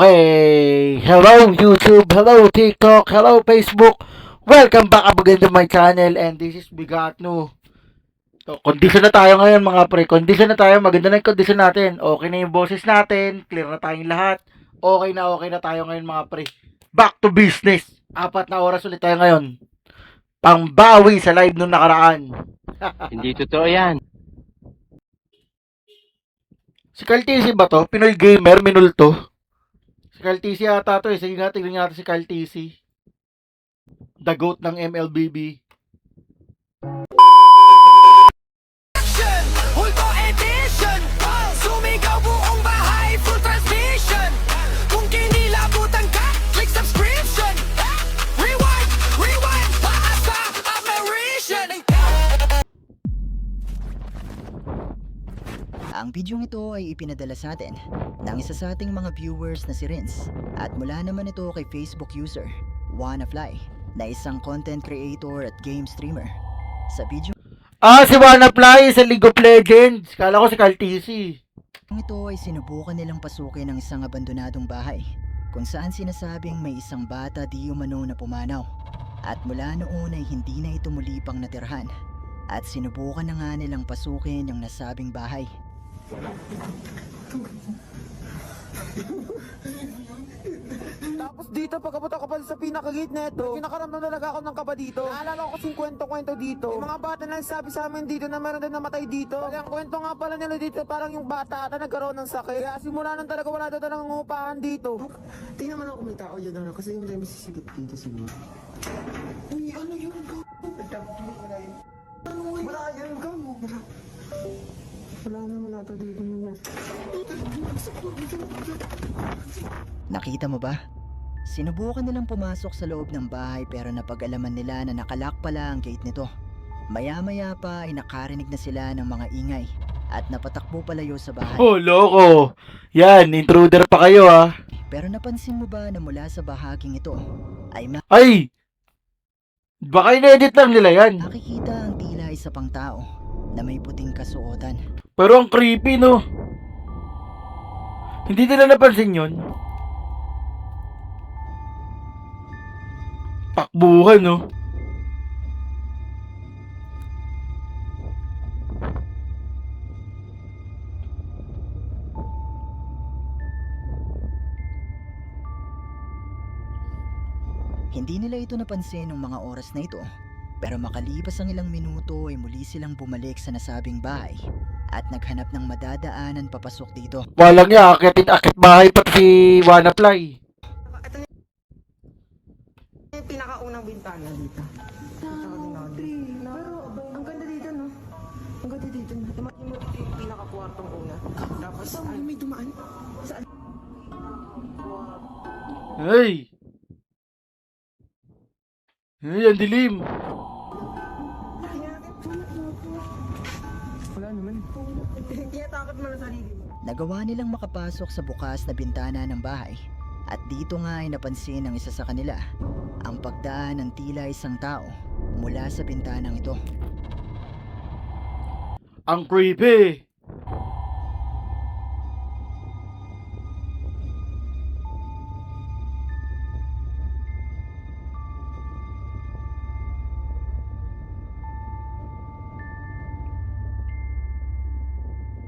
Okay, hello YouTube, hello TikTok, hello Facebook. Welcome back again to my channel and this is Bigatno. So, condition na tayo ngayon mga pre. Condition na tayo, maganda na yung condition natin. Okay na yung boses natin, clear na tayong lahat. Okay na tayo ngayon mga pre. Back to business. 4 na oras ulit tayo ngayon. Pangbawi sa live nung nakaraan. Hindi totoo yan. Si Caltisi ba to? Pinoy Gamer, minulto. Si Caltisi ata to eh. Sige nga, tignan natin si Caltisi. The GOAT ng MLBB. Hulto edition, sumigaw buong bahay, full transmission. Kung kinilabutan ka, click subscription. Rewind, rewind, taas sa apparition. Ang bidyong ito ay ipinadala sa atin ng isa sa ating mga viewers na si Renz at mula naman ito kay Facebook user WannaFly na isang content creator at game streamer. Sa video Si WannaFly sa League of Legends. Kala ko si Caltisi. ito ay sinubukan nilang pasukin ng isang abandonadong bahay kung saan sinasabing may isang bata di umano na pumanaw at mula noon ay hindi na ito muli pang natirhan at sinubukan na nga nilang pasukin yung nasabing bahay. Tapos dito, pagkapunta ko pa sa pinaka-gate neto, pinakaramdam talaga ako ng kaba dito. Naalala ko kasing kwento-kwento dito. Yung mga bata na sabi sa amin dito na meron din namatay dito. Kaya ang kwento nga pala nila dito, parang yung bata ata nagkaroon ng sakit. Kaya simula nun talaga wala daw talagang upahan dito. Tingnan mo lang kung may tao dyan ano, kasi yung may sisigit dito siguro. Uy, ano yun? Wala yan, gamo. Wala naman nato dito naman. Nakita mo ba? Sinubukan nilang pumasok sa loob ng bahay pero napag-alaman nila na nakalock pala ang gate nito. Maya-maya pa ay nakarinig na sila ng mga ingay at napatakbo palayo sa bahay. Oh, loko. Yan, intruder pa kayo ah. Pero napansin mo ba na mula sa bahaging ito ay Ay! Baka in-edit lang nila yan. makikita ang tila isa pang tao na may puting kasuotan. Pero ang creepy no. Hindi nila napansin yun. Takbuhan no. Hindi nila ito napansin ng mga oras na ito, pero makalipas ang ilang minuto ay muli silang bumalik sa nasabing bahay at naghanap ng madadaanan papasok dito. Walang niya, akit bahay pa si WannaFly. Ito yung pinakaunang bintana dito. Pero ang ganda dito, no? Ang ganda dito. Imagine mo dito yung pinakakwartong una. Tapos, may dumaan. Saan? Hey! Hey, ang dilim. Wala naman. Kaya takot mo na sarili mo. Nagawa nilang makapasok sa bukas na bintana ng bahay at dito nga ay napansin ng isa sa kanila ang pagdaan ng tila isang tao mula sa bintanang ito. Ang creepy.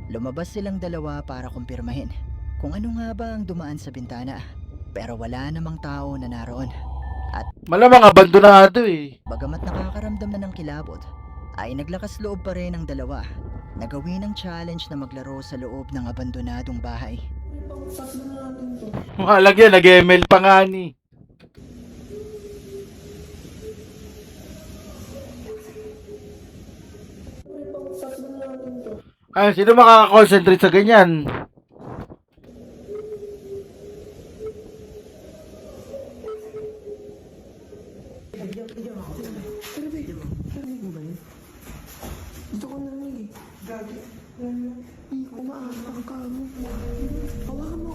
Lumabas silang dalawa para kumpirmahin kung ano nga ba ang dumaan sa bintana. Pero wala namang tao na naroon. At Malamang abandonado eh. bagamat nakakaramdam na ng kilabot, ay naglakas loob pa rin ang dalawa na gawin ang challenge na maglaro sa loob ng abandonadong bahay. Mahalag yan, nag-ML pa nga ni. Ay, sino makaka-concentrate sa ganyan? Dito ko narinig. Gagi. Umaasang ka mo. Hawakan mo.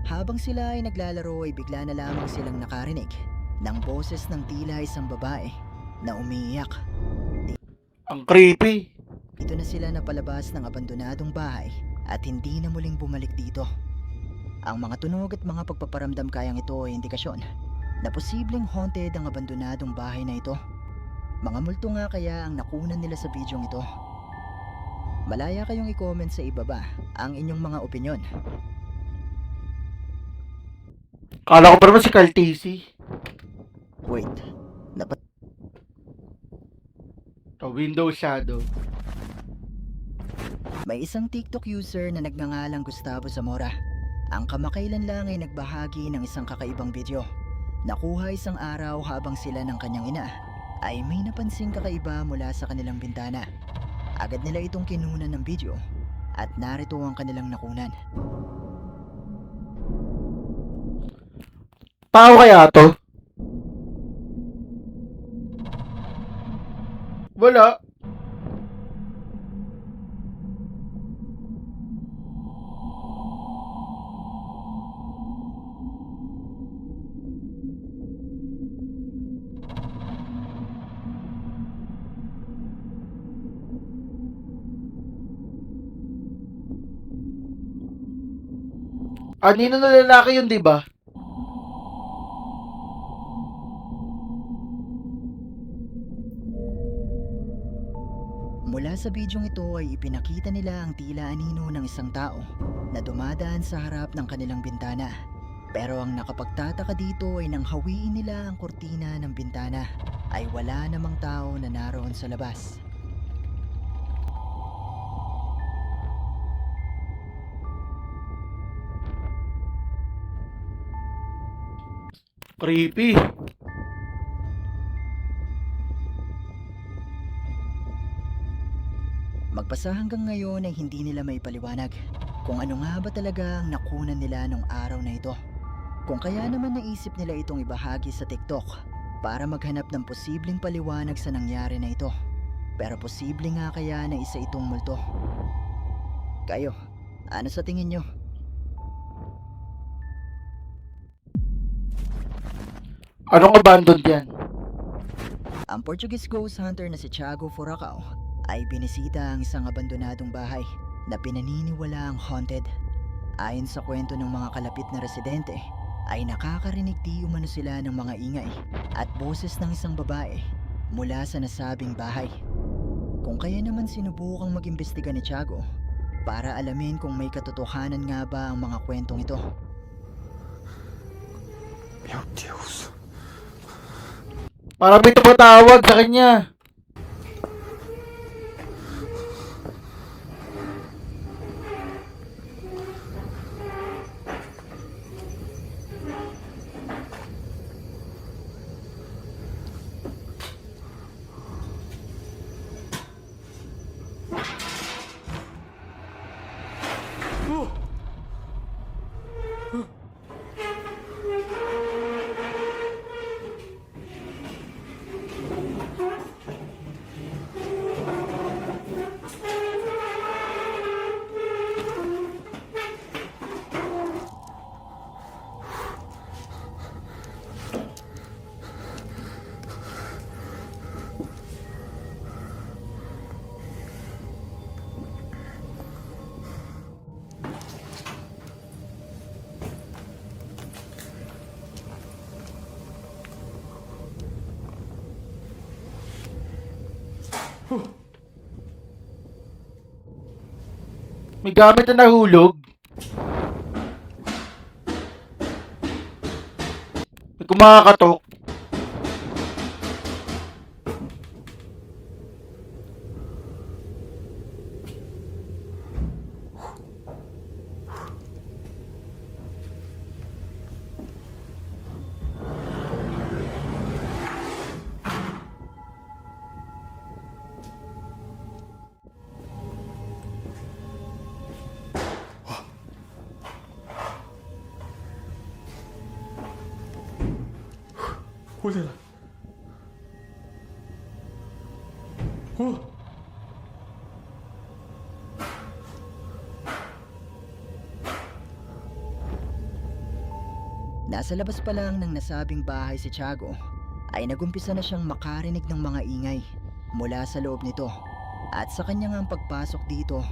Habang sila ay naglalaro ay bigla na lamang silang nakarinig ng boses ng tila isang babae na umiiyak. Ang creepy. Dito na sila napalabas ng abandonadong bahay at hindi na muling bumalik dito. Ang mga tunog at mga pagpaparamdam kayang ito ay indikasyon na posibleng haunted ang abandonadong bahay na ito. Mga multo nga kaya ang nakunan nila sa bidyong ito. Malaya kayong i-comment sa ibaba ang inyong mga opinyon. Kala ko pa naman si Carl Tacey. Wait, dapat Window Shadow. may isang TikTok user na nagngangalang Gustavo Zamora. Ang kamakailan lang ay nagbahagi ng isang kakaibang video. Nakuha isang araw habang sila ng kanyang ina ay may napansing kakaiba mula sa kanilang bintana. Agad nila itong kinunan ng video at narito ang kanilang nakunan. Tao kaya to? Wala. Anino na lalaki yun, di ba? Mula sa bidyong ito ay ipinakita nila ang tila anino ng isang tao na dumadaan sa harap ng kanilang bintana. Pero ang nakapagtataka dito ay nang hawiin nila ang kurtina ng bintana ay wala namang tao na naroon sa labas. Creepy. Magpasa hanggang ngayon ay hindi nila may paliwanag kung ano nga ba talaga ang nakunan nila nung araw na ito. Kung kaya naman naisip nila itong ibahagi sa TikTok para maghanap ng posibleng paliwanag sa nangyari na ito. Pero posible nga kaya na isa itong multo. Kayo, ano sa tingin nyo? Anong abandoned yan? Ang Portuguese ghost hunter na si Tiago Furacao ay binisita ang isang abandonadong bahay na pinaniniwala ang haunted. Ayon sa kwento ng mga kalapit na residente, ay nakakarinig di umano sila ng mga ingay at boses ng isang babae mula sa nasabing bahay. Kung kaya naman sinubukang mag-imbestiga ni Tiago para alamin kung may katotohanan nga ba ang mga kwentong ito. Meu Deus. Parang may tumatawag sa kanya. May gamit na nahulog. May kumakatok. Olha lá. Oh. Nasa labas pa lang ng nasabing bahay si Tiago ay nagumpisa na siyang makarinig ng mga ingay mula sa loob nito. At sa kanyang ang pagpasok dito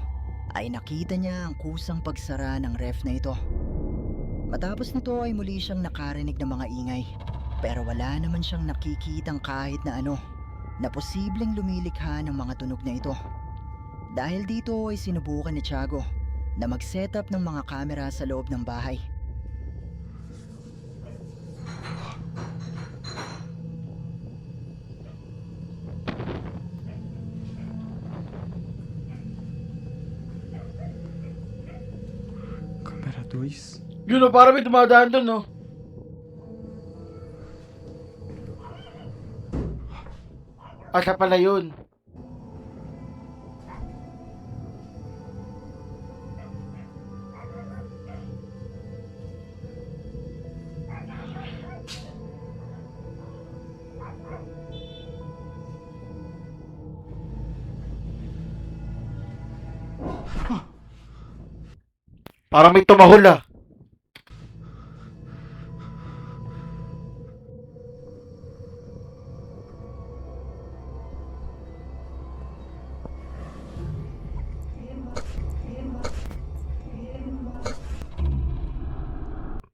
ay nakita niya ang kusang pagsara ng ref na ito. Matapos nito ay muli siyang nakarinig ng mga ingay, pero wala naman siyang nakikitang kahit na ano na posibleng lumilikha ng mga tunog na ito. Dahil dito ay sinubukan ni Tiago na mag-setup ng mga kamera sa loob ng bahay. Câmera 2. Yun o, parang may dumadaan dun, no? Siya pala yun. Parang may tumahol ah.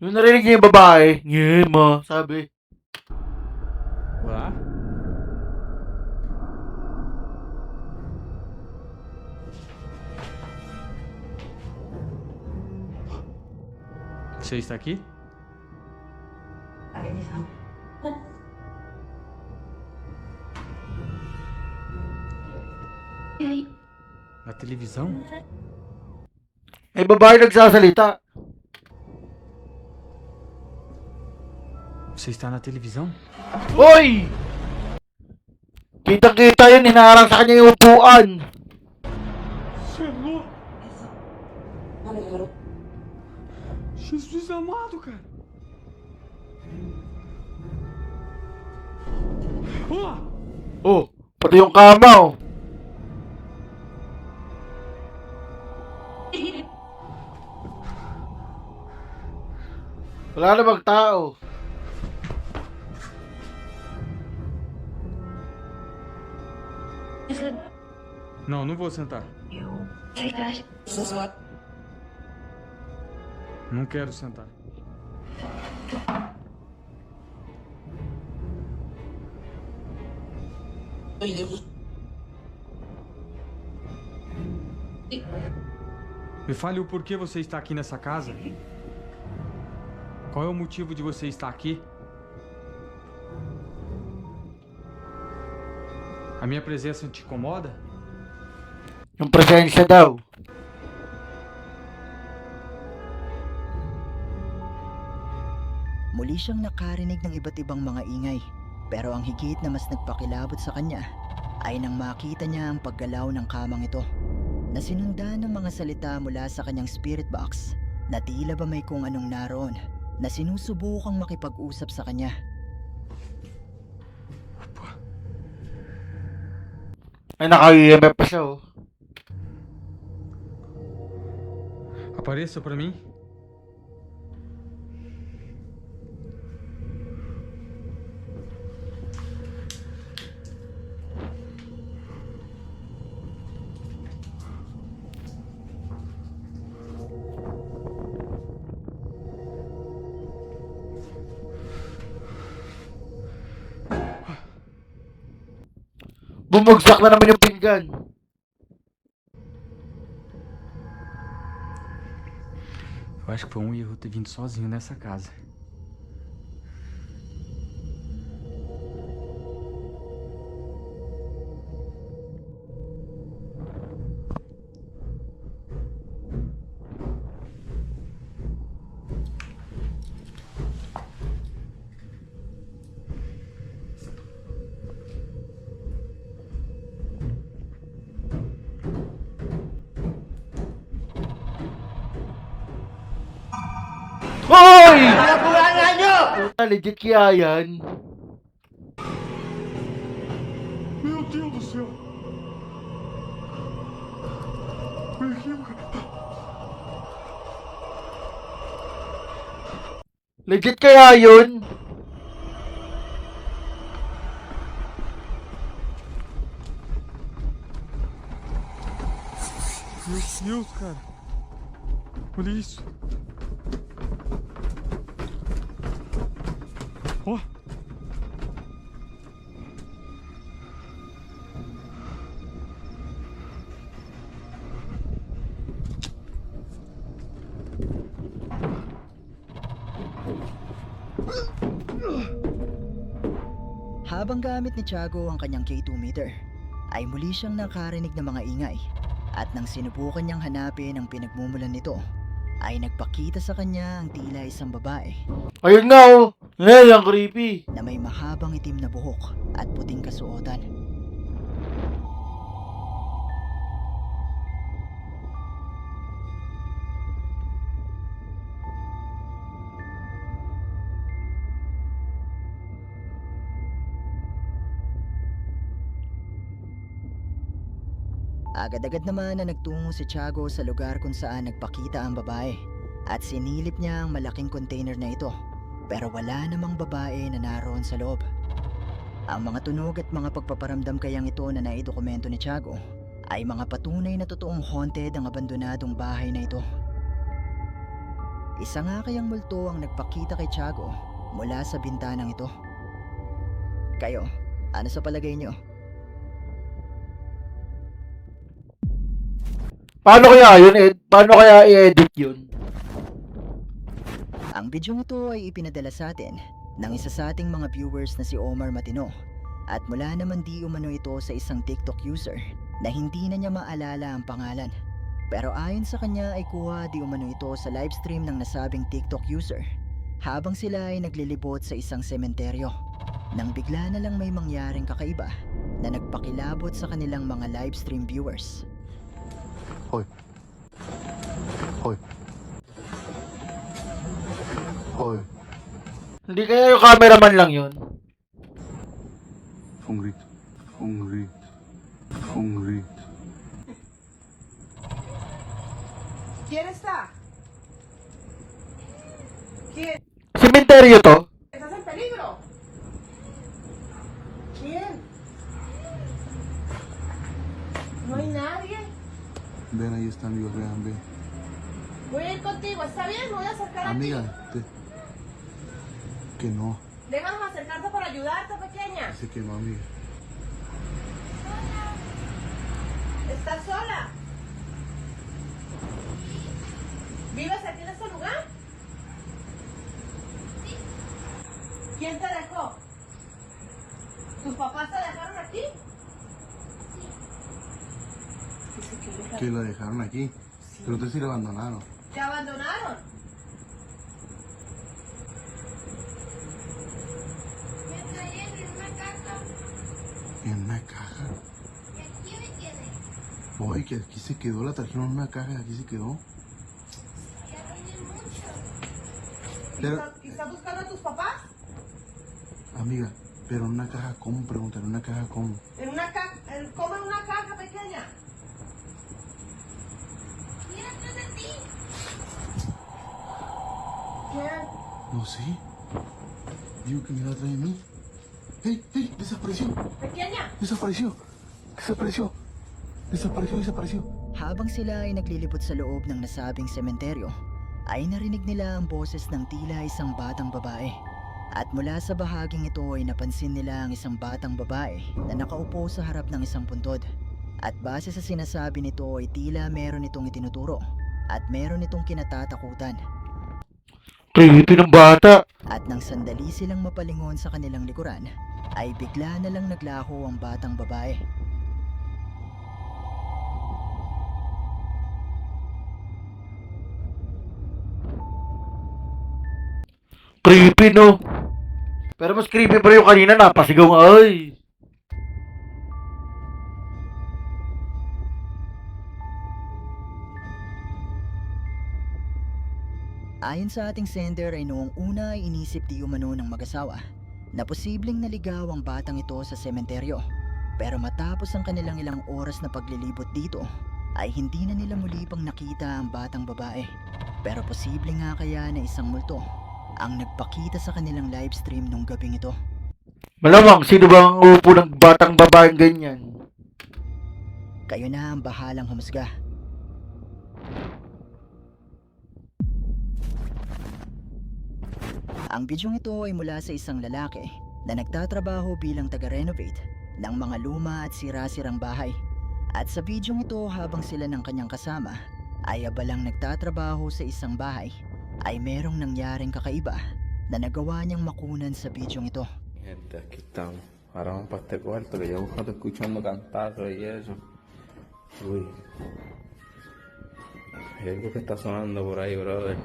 Yung narinig niya yung babae, Yema, sabi. Olá? Você está aqui? Na televisão? May babae nagsasalita. Você está na televisão? Hoy! Kitang-kita yun, hinaharang sa kanya yung upuan. Você é louco? Jesus amado, cara! Olá! Oh, pati yung kama oh. Wala namang tao. Não, não vou sentar. Não quero sentar. Me fale o porquê você está aqui nessa casa. Qual é o motivo de você estar aqui? A minha presença te incomoda? Yung presensya daw. Muli siyang nakarinig ng iba't ibang mga ingay, pero ang higit na mas nagpakilabot sa kanya ay nang makita niya ang paggalaw ng kamang ito na sinundan ng mga salita mula sa kanyang spirit box na tila ba may kung anong naroon na sinusubukang makipag-usap sa kanya. Ay, naka-EMF pa siya oh. Apareça pra mim. Bumagsak na naman yung pinggan. Eu acho que foi um erro ter vindo sozinho nessa casa. Hoy! Legit kaya yan? Meu Deus do céu! Olha aqui, cara. Legit kaya yun? Meu Deus, cara. Olha isso. Oh. Habang gamit ni Tiago ang kanyang K2 meter, ay muli siyang nakarinig ng mga ingay at nang sinubukan niyang hanapin ang pinagmumulan nito, ay nagpakita sa kanya ang tila isang babae Ayun nga oh. Ang creepy. na may mahabang itim na buhok at puting kasuotan. Agad-agad naman na nagtungo si Tiago sa lugar kung saan nagpakita ang babae at sinilip niya ang malaking container na ito, pero wala namang babae na naroon sa loob. Ang mga tunog at mga pagpaparamdam kayang ito na naidokumento ni Tiago ay mga patunay na totoong haunted ang abandonadong bahay na ito. Isa nga kayang multo ang nagpakita kay Tiago mula sa bintanang ito. Kayo, ano sa palagay niyo? Paano kaya yun? Paano kaya i-edit yun? Ang bidyong ito ay ipinadala sa atin ng isa sa ating mga viewers na si Omar Matino at mula naman di umano ito sa isang TikTok user na hindi na niya maalala ang pangalan. Pero ayon sa kanya ay kuha di umano ito sa livestream ng nasabing TikTok user habang sila ay naglilibot sa isang sementeryo. Nang bigla na lang may mangyaring kakaiba na nagpakilabot sa kanilang mga livestream viewers. Hoy. Hoy. Hoy. Hindi kaya yung cameraman lang yun? Fue un grito. Fue un grito. Fue un grito. ¿Quién está? ¿Quién? Sementeryo to? ¿Estás en peligro? ¿Quién? ¿No hay nadie? Ven, ahí está, amigo, vean, ven. Voy a ir contigo, ¿está bien? Me voy a acercar a Amiga, ti. que no. Déjanos acercarte para ayudarte, pequeña. Dice que no, amiga. ¿Estás sola? ¿Vives aquí en este lugar? Sí. ¿Quién te dejó? ¿Tus papás te dejaron aquí? Dice que Que la dejaron aquí. Pero ustedes sí la abandonaron. ¿Te abandonaron? Me traían en una caja En una caja. y aquí me quedé. Oye, que aquí se quedó, la trajeron en una caja y aquí se quedó. Ya tiene mucho. Pero, ¿Y estás buscando a tus papás? amiga, pero en una caja, ¿cómo? Pregúntale, ¿en una caja cómo? En una caja, ¿cómo en una caja pequeña? Mira atrás de ti. ¿Quién? No sé. Digo que me la trae a mí. ¡Ey, ey! ¡Desapareció! Pequeña. ¡Desapareció! ¡Desapareció! ¡Desapareció, desapareció! Habang sila ay naglilibot sa loob ng nasabing sementeryo, ay narinig nila ang boses ng tila isang batang babae. At mula sa bahaging ito ay napansin nila ang isang batang babae na nakaupo sa harap ng isang puntod. At base sa sinasabi nito ay tila meron itong itinuturo at meron itong kinatatakutan. Creepy ng bata. At nang sandali silang mapalingon sa kanilang likuran, ay bigla na lang naglaho ang batang babae. Creepy no? Pero mas creepy pa yung kanina, napasigaw nga. Ay. Ayon sa ating sender ay noong una ay inisip di umano ng mag-asawa na posibleng naligaw ang batang ito sa sementeryo. Pero matapos ang kanilang ilang oras na paglilibot dito, ay hindi na nila muli pang nakita ang batang babae. Pero posible nga kaya na isang multo ang nagpakita sa kanilang livestream nung gabing ito. Malamang, sino bang upo ng batang babaeng ganyan? Kayo na ang bahalang humusga. Ang bidyong ito ay mula sa isang lalaki na nagtatrabaho bilang taga-renovate ng mga luma at sira-sirang bahay. At sa bidyong ito habang sila ng kanyang kasama ay abalang nagtatrabaho sa isang bahay, ay merong nangyaring kakaiba na nagawa niyang makunan sa bidyong ito. Gente, aquí estamos. Ahora vamos para este cuarto que llevo un rato escuchando cantazos y eso. Uy. Hay algo que está sonando por ahí, brother.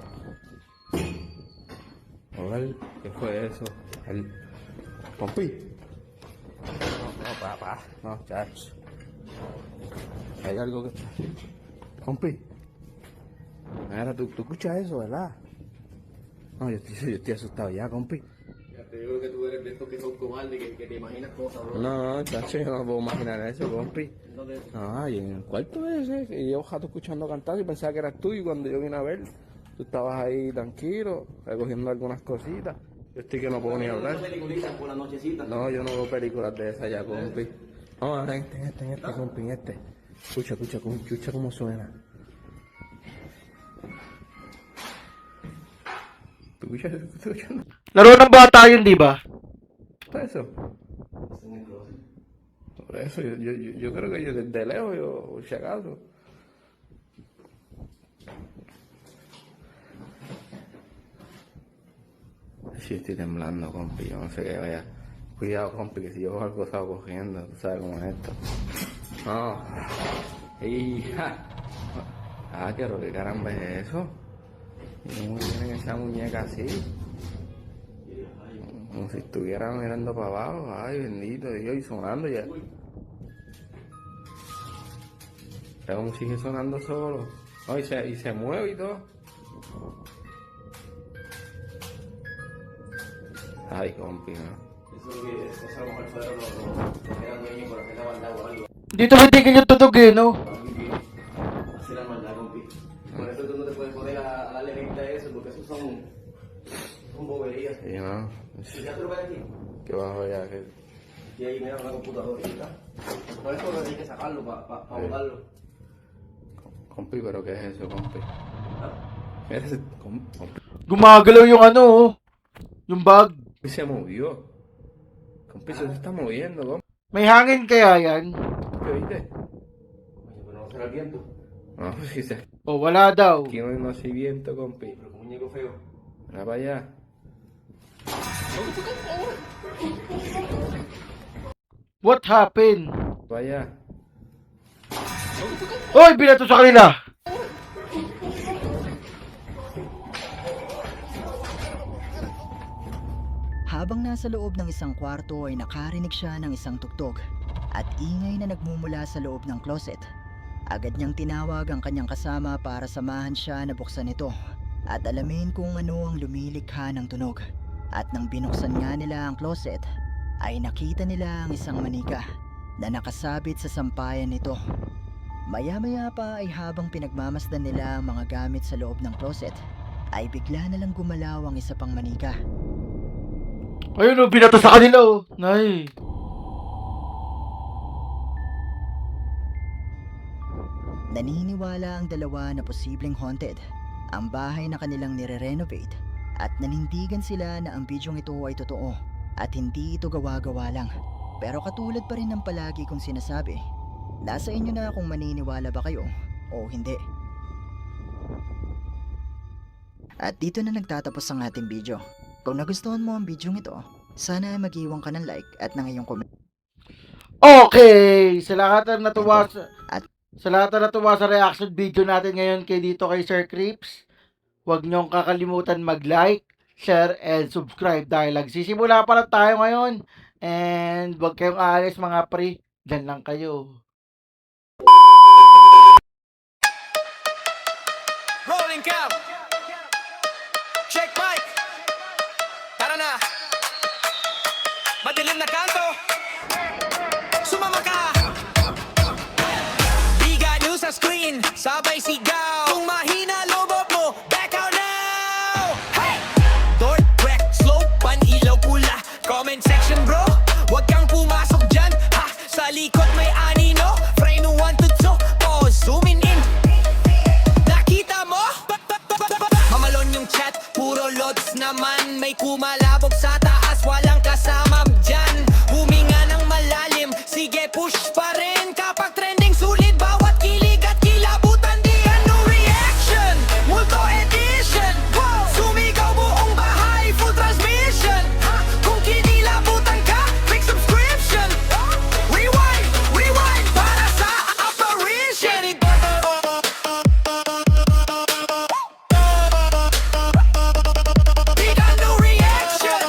Oigan, ¿qué fue eso? ¿Pompi? No, papá. No, chacho. Hay algo que... Pompi. Mira, tú escuchas eso, ¿verdad? No, yo estoy asustado ya, compi. Te digo que tú eres de estos que son cobardes, que te imaginas cosas, bro. No, chacho, yo no puedo imaginar eso, compi. ¿Dónde? Ay, en el cuarto ese, que llevo rato escuchando cantar y pensaba que eras tú, y cuando yo vine a ver, tú estabas ahí tranquilo, recogiendo algunas cositas. Yo estoy que no puedo ni hablar. peliculitas por la nochecita? No, yo no veo películas de esas ya, compi. Vamos a ver en este, compi, en este. Escucha cómo suena. ¿Tú escuchas? Laro ng bata yun, di ba? ¿Está eso? Por eso, yo creo que yo desde lejos, yo, si acaso. Sí, estoy temblando, compi, yo no sé qué vaya. Cuidado, compi, que si yo algo salgo cogiendo, tú sabes cómo es esto. No. Hija. Ah, ¿qué caramba es eso? ¿Y cómo tienen esa muñeca así? Como si estuvieran mirando para abajo. Ay, bendito Dios, y sonando ya. Pero como sigue sonando solo. Oh, y se mueve y todo. Ay, compi, ¿no? Eso a lo mejor fueron los que eran dueños por hacer la maldad o algo. Dito matigil yung tunog eh, no? Hacer la maldad, compi. Por eso tú no te puedes poner a darle venta a eso, porque eso son boberías. Sí, ¿no? ¿Y ya te lo ves aquí? Que bajo ya, que... Y ahí mira una computadora, ¿verdad? Por eso no hay que sacarlo para botarlo. Compi, ¿pero qué es eso, compi? Mira ese... Compi Gumagalaw yung ano, oh. Yung bag. se movió. Compi, se está moviendo, compi. May hangin kaya yan? ¿Qué viste? Oye, pero no será el viento. No, pues sí se... O wala daw. Aquí no hay viento, compi. Pero con muñeco feo. Mira para allá. What happened? Para allá. Oy, binato sa kanila. Habang nasa loob ng isang kwarto ay nakarinig siya ng isang tugtog at ingay na nagmumula sa loob ng closet. Agad niyang tinawag ang kanyang kasama para samahan siya na buksan ito at alamin kung ano ang lumilikha ng tunog. At nang binuksan nga nila ang closet, ay nakita nila ang isang manika na nakasabit sa sampayan nito. Maya-maya pa ay habang pinagmamasdan nila ang mga gamit sa loob ng closet, ay bigla na lang gumalaw ang isa pang manika. Ayun, oh, binato sa kanila, oh. Nay. Naniniwala ang dalawa na posibleng haunted ang bahay na kanilang nire-renovate at nanindigan sila na ang bidyong ito ay totoo at hindi ito gawa-gawa lang. Pero katulad pa rin ng palagi kong sinasabi, nasa inyo na kung maniniwala ba kayo o hindi. At dito na nagtatapos ang ating video. Kung nagustuhan mo ang bidyong ito, sana mag-iwan ka ng like at ng iyong comment. Okay, sa lahat na natuwa sa reaction video natin ngayon dito kay Sir Crips, huwag niyong kakalimutan mag-like, share, and subscribe dahil nagsisimula pa lang tayo ngayon. And huwag kayong aalis mga pre, dyan lang kayo. Rolling cam. Check mic. Tara na. Madilim na kanto. Sumama ka. Biga news sa screen. Sabay sigaw. Kung mahina lobot mo, back out now. Hey! North, west, slope, pan-ilaw pula. Comment section bro. Huwag kang pumasok dyan. Ha! Sa likod may anino. Frame 1 to 2. Pause. Zooming in. Nakita mo? Mamalon yung chat. Puro loads naman, may kumalabog sa taas, walang kasama dyan. Huminga ng malalim, sige push pa rin. Kapag trending sulit, bawat kilig at kilabutan. Di ano reaction, multo edition. Sumigaw buong bahay, full transmission. Kung kinilabutan ka, click subscription. Rewind, rewind, para sa apparition. Big ano reaction.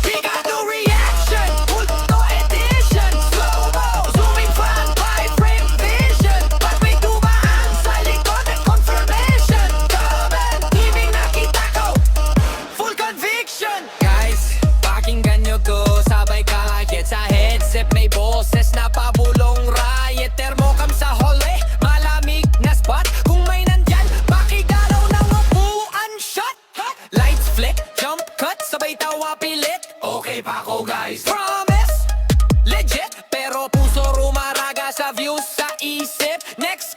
Big ano reaction, multo edition. Slow-mo, zooming fan, high frame vision. Pag may dumaan sa likod at confirmation. Comment, himing nakita ko, full conviction. Guys, pakinggan nyo to, sabay kahit sa headset. May boses na pabulong riot. Thermocam sa hallway, malamig na spot. Kung may nandyan, pakigalaw ng upuan shot. Lights flick, jump cut, sabay tawa pilit. Okay pa ako guys, promise legit, pero puso rumaraga sa views sa isip. Next